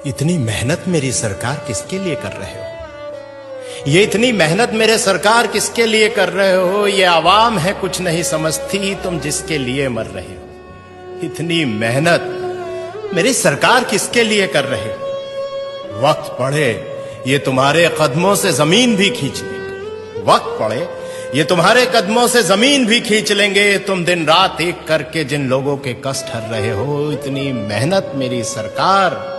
इतनी मेहनत मेरी सरकार किसके लिए कर रहे हो? ये इतनी मेहनत मेरे सरकार किसके लिए कर रहे हो? ये आवाम है कुछ नहीं समझती, तुम जिसके लिए मर रहे हो। इतनी मेहनत मेरी सरकार किसके लिए कर रहे हो? वक्त पड़े ये तुम्हारे कदमों से जमीन भी खींच लेंगे। वक्त पड़े ये तुम्हारे कदमों से जमीन भी खींच लेंगे। तुम दिन रात एक करके जिन लोगों के कष्ट हर रहे हो, इतनी मेहनत मेरी सरकार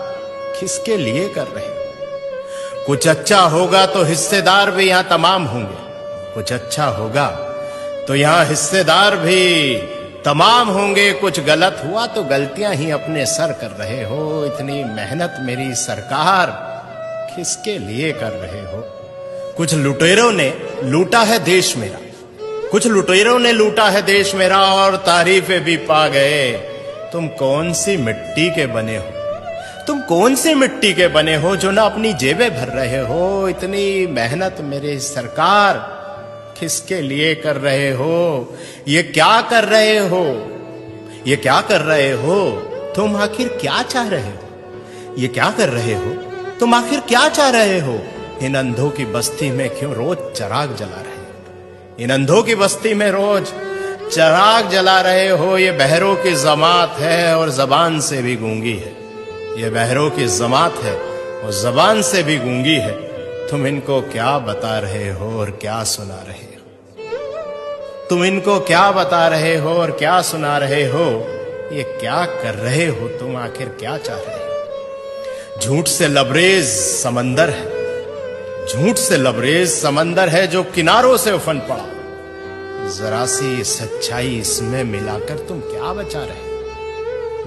किसके लिए कर रहे हो? कुछ अच्छा होगा तो हिस्सेदार भी यहां तमाम होंगे। कुछ अच्छा होगा तो यहां हिस्सेदार भी तमाम होंगे। कुछ गलत हुआ तो गलतियां ही अपने सर कर रहे हो। इतनी मेहनत मेरी सरकार किसके लिए कर रहे हो? कुछ लुटेरों ने लूटा है देश मेरा, कुछ लुटेरों ने लूटा है देश मेरा और तारीफें भी पा गए। तुम कौन सी मिट्टी के बने हो? तुम कौन सी मिट्टी के बने हो जो ना अपनी जेबें भर रहे हो? इतनी मेहनत मेरी सरकार किसके लिए कर रहे हो? ये क्या कर रहे हो? ये क्या कर रहे हो? तुम आखिर क्या चाह रहे हो? ये क्या कर रहे हो? तुम आखिर क्या चाह रहे हो? इन अंधों की बस्ती में क्यों रोज चिराग जला रहे हो? इन अंधों की बस्ती में रोज चिराग जला रहे हो। ये बहरों की जमात है और जबान से भी गूंगी है। ये बहरों की जमात है और जबान से भी गूंगी है। तुम इनको क्या बता रहे हो और क्या सुना रहे हो? तुम इनको क्या बता रहे हो और क्या सुना रहे हो? ये क्या कर रहे हो? तुम आखिर क्या चाह रहे हो? झूठ से लबरेज समंदर है, झूठ से लबरेज समंदर है जो किनारों से उफन पड़ा। जरा सी सच्चाई इसमें मिलाकर तुम क्या बचा रहे हो?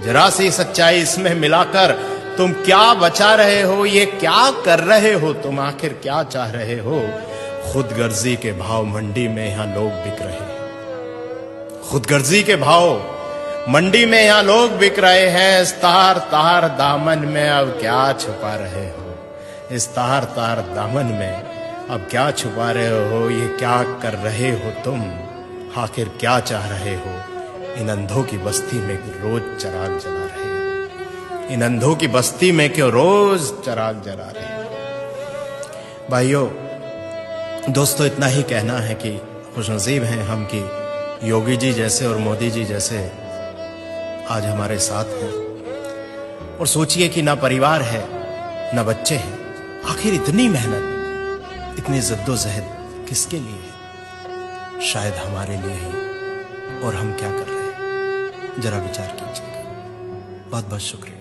जरा सी सच्चाई इसमें मिलाकर तुम क्या बचा रहे हो? ये क्या कर रहे हो? तुम आखिर क्या चाह रहे हो? खुदगर्जी के भाव मंडी में यहां लोग बिक रहे हैं। खुदगर्जी के भाव मंडी में यहां लोग बिक रहे हैं। इस तार तार दामन में अब क्या छुपा रहे हो? इस तार तार दामन में अब क्या छुपा रहे हो? ये क्या कर रहे हो तुम? आखिर क्या चाह रहे हो? इन अंधों की बस्ती में रोज चिराग जला रहे हो। इन अंधों की बस्ती में क्यों रोज चिराग जला रहे हो? भाइयों दोस्तों, इतना ही कहना है कि खुशनसीब हैं हम कि योगी जी जैसे और मोदी जी जैसे आज हमारे साथ हैं। और सोचिए कि ना परिवार है ना बच्चे हैं। आखिर इतनी मेहनत, इतनी जद्दोजहद किसके लिए है? शायद हमारे लिए ही। और हम क्या कर रहे हैं? जरा विचार कीजिएगा। बहुत बहुत शुक्रिया।